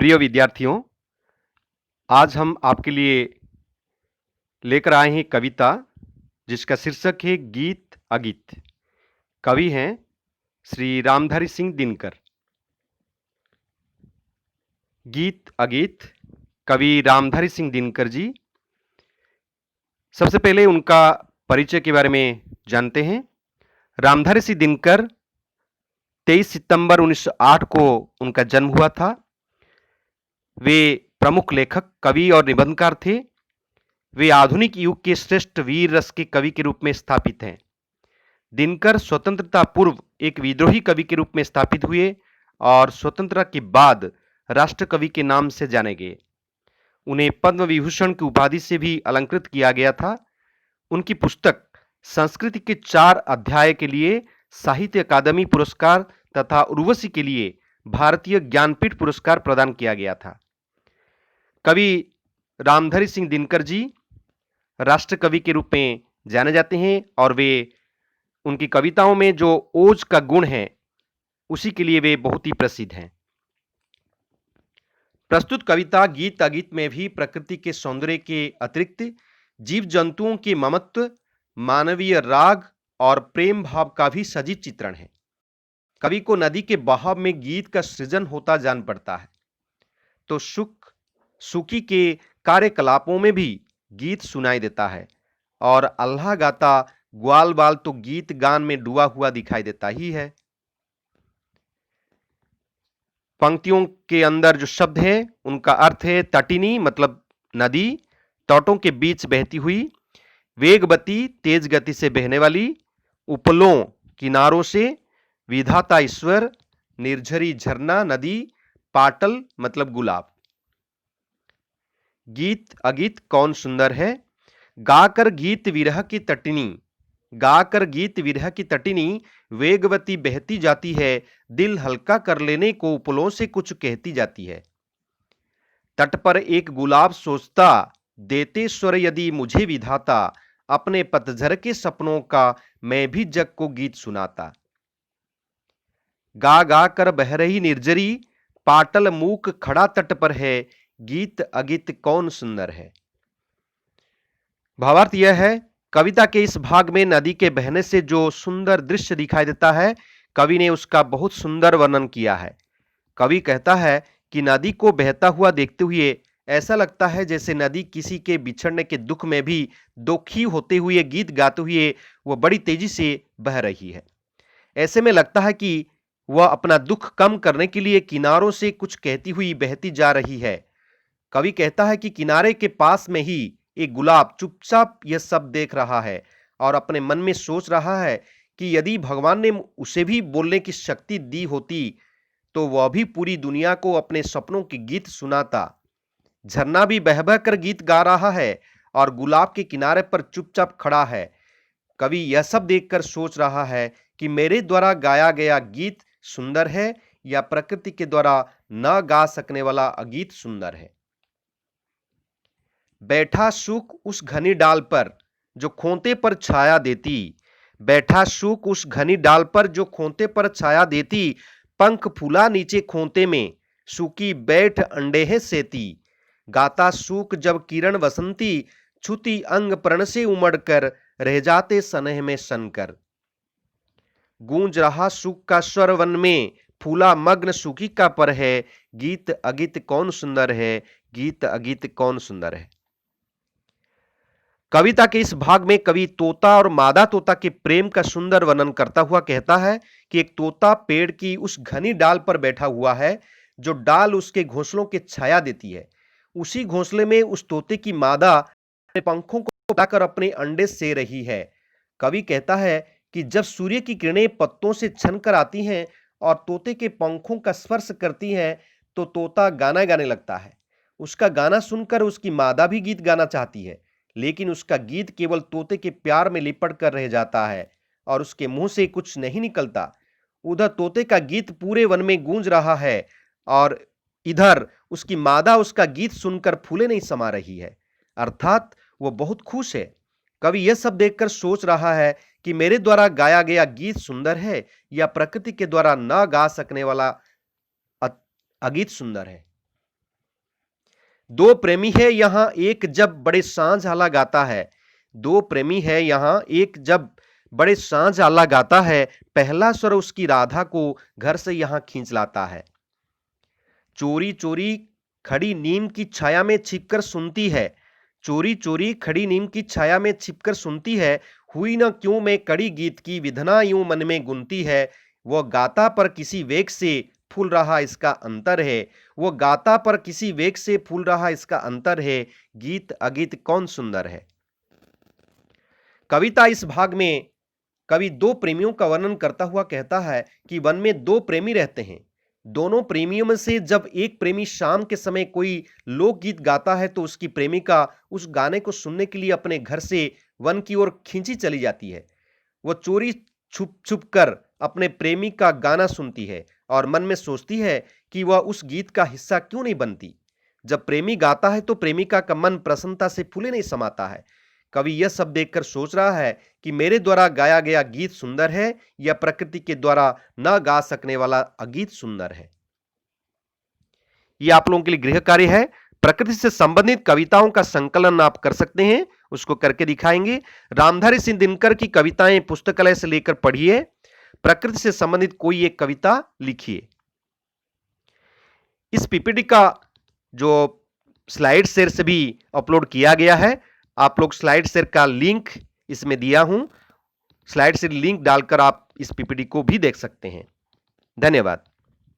प्रिय विद्यार्थियों, आज हम आपके लिए लेकर आए हैं कविता जिसका शीर्षक है गीत अगीत। कवि हैं श्री रामधारी सिंह दिनकर। गीत अगीत कवि रामधारी सिंह दिनकर जी। सबसे पहले उनका परिचय के बारे में जानते हैं। रामधारी सिंह दिनकर 23 सितंबर 1908 को उनका जन्म हुआ था। वे प्रमुख लेखक, कवि और निबंधकार थे। वे आधुनिक युग के श्रेष्ठ वीर रस के कवि के रूप में स्थापित हैं। दिनकर स्वतंत्रता पूर्व एक विद्रोही कवि के रूप में स्थापित हुए और स्वतंत्रता के बाद राष्ट्र कवि के नाम से जाने गए। उन्हें पद्म विभूषण की उपाधि से भी अलंकृत किया गया था। उनकी पुस्तक संस्कृति के 4 अध्याय के लिए साहित्य अकादमी पुरस्कार तथा उर्वशी के लिए भारतीय ज्ञानपीठ पुरस्कार प्रदान किया गया था। कवि रामधारी सिंह दिनकर जी राष्ट्र कवि के रूप में जाने जाते हैं और वे उनकी कविताओं में जो ओज का गुण है उसी के लिए वे बहुत ही प्रसिद्ध हैं। प्रस्तुत कविता गीत अगीत में भी प्रकृति के सौंदर्य के अतिरिक्त जीव जंतुओं के ममत्व, मानवीय राग और प्रेम भाव का भी सजीव चित्रण है। कवि को नदी के बहाव में गीत का सृजन होता जान पड़ता है, तो सुखी के कार्यकलापों में भी गीत सुनाई देता है और अल्लाह गाता ग्वाल बाल तो गीत गान में डूबा हुआ दिखाई देता ही है। पंक्तियों के अंदर जो शब्द है उनका अर्थ है तटिनी मतलब नदी, तटों के बीच बहती हुई, वेगवती तेज गति से बहने वाली, उपलों किनारों से, विधाता ईश्वर, निर्झरी झरना नदी, पाटल मतलब गुलाब। गीत अगीत कौन सुंदर है, गाकर गीत विरह की तटिनी, गाकर गीत विरह की तटिनी वेगवती बहती जाती है, दिल हल्का कर लेने को उपलों से कुछ कहती जाती है। तट पर एक गुलाब सोचता, देते स्वर यदि मुझे विधाता, अपने पतझर के सपनों का मैं भी जग को गीत सुनाता। गा गा कर बह रही निर्जरी, पाटल मूक खड़ा तट पर है, गीत अगीत कौन सुंदर है। भावार्थ यह है, कविता के इस भाग में नदी के बहने से जो सुंदर दृश्य दिखाई देता है, कवि ने उसका बहुत सुंदर वर्णन किया है। कवि कहता है कि नदी को बहता हुआ देखते हुए ऐसा लगता है जैसे नदी किसी के बिछड़ने के दुख में भी दुखी होते हुए गीत गाते हुए वह बड़ी तेजी से बह रही है। ऐसे में लगता है कि वह अपना दुख कम करने के लिए किनारों से कुछ कहती हुई बहती जा रही है। कवि कहता है कि किनारे के पास में ही एक गुलाब चुपचाप यह सब देख रहा है और अपने मन में सोच रहा है कि यदि भगवान ने उसे भी बोलने की शक्ति दी होती तो वह भी पूरी दुनिया को अपने सपनों के गीत सुनाता। झरना भी बह बह कर गीत गा रहा है और गुलाब के किनारे पर चुपचाप खड़ा है। कवि यह सब देखकर सोच रहा है कि मेरे द्वारा गाया गया गीत सुंदर है या प्रकृति के द्वारा न गा सकने वाला अगीत सुंदर है। बैठा सूख उस घनी डाल पर जो खोंते पर छाया देती, बैठा सूख उस घनी डाल पर जो खोंते पर छाया देती, पंख फूला नीचे खोंते में, सूखी बैठ अंडे है सेती, गाता सूख जब किरण वसंती, छुती अंग प्रण से उमड़कर रह जाते सनह में सनकर। गूंज रहा सूख का स्वर वन में, फूला मग्न सूखी का पर है, गीत अगीत कौन सुंदर है, गीत अगीत कौन सुंदर है। कविता के इस भाग में कवि तोता और मादा तोता के प्रेम का सुंदर वर्णन करता हुआ कहता है कि एक तोता पेड़ की उस घनी डाल पर बैठा हुआ है, जो डाल उसके घोंसलों की छाया देती है। उसी घोंसले में उस तोते की मादा अपने पंखों को फैलाकर अपने अंडे से रही है। कवि कहता है कि जब सूर्य की किरणें पत्तों से छनकर आती हैं और तोते के पंखों का स्पर्श करती हैं, तो तोता गाना गाने लगता है। उसका गाना सुनकर उसकी मादा भी गीत गाना चाहती है, लेकिन उसका गीत केवल तोते के प्यार में लिपट कर रह जाता है और उसके मुंह से कुछ नहीं निकलता। उधर तोते का गीत पूरे वन में गूंज रहा है और इधर उसकी मादा उसका गीत सुनकर फूले नहीं समा रही है, अर्थात वो बहुत खुश है। कवि यह सब देखकर सोच रहा है कि मेरे द्वारा गाया गया गीत सुंदर है या प्रकृति के द्वारा न गा सकने वाला अगीत सुंदर है। दो प्रेमी है यहाँ एक जब बड़े सांझ आला गाता है। दो प्रेमी है यहाँ एक जब बड़े सांझ आला गाता है, पहला स्वर उसकी राधा को घर से यहाँ खींच लाता है। चोरी चोरी खड़ी नीम की छाया में छिपकर सुनती है। चोरी चोरी खड़ी नीम की छाया में छिपकर सुनती है। हुई न क्यों मैं कड़ी गीत की विधना यूं मन में गुनती है। वह गाता पर किसी वेग से फूल रहा इसका अंतर है। वह गाता पर किसी वेग से फूल रहा इसका अंतर है। गीत अगीत कौन सुंदर है। कविता इस भाग में कवि दो प्रेमियों का वर्णन करता हुआ कहता है कि वन में दो प्रेमी रहते हैं। दोनों प्रेमियों में से जब एक प्रेमी शाम के समय कोई लोकगीत गाता है तो उसकी प्रेमिका उस गाने को सुनने के लिए अपने घर से वन की ओर खींची चली जाती है। वह चोरी छुप छुप कर अपने प्रेमी का गाना सुनती है और मन में सोचती है कि वह उस गीत का हिस्सा क्यों नहीं बनती। जब प्रेमी गाता है तो प्रेमिका का मन प्रसन्नता से फूले नहीं समाता है। कवि यह सब देखकर सोच रहा है कि मेरे द्वारा गाया गया गीत सुंदर है या प्रकृति के द्वारा न गा सकने वाला अगीत सुंदर है। यह आप लोगों के लिए गृह कार्य है। प्रकृति से संबंधित कविताओं का संकलन आप कर सकते हैं, उसको करके दिखाएंगे। रामधारी सिंह दिनकर की कविताएं पुस्तकालय से लेकर पढ़िए। प्रकृति से संबंधित कोई एक कविता लिखिए। इस पीपीटी का जो स्लाइड शेयर से भी अपलोड किया गया है, आप लोग स्लाइड शेयर का लिंक इसमें दिया हूं, स्लाइड शेयर लिंक डालकर आप इस पीपीटी को भी देख सकते हैं। धन्यवाद।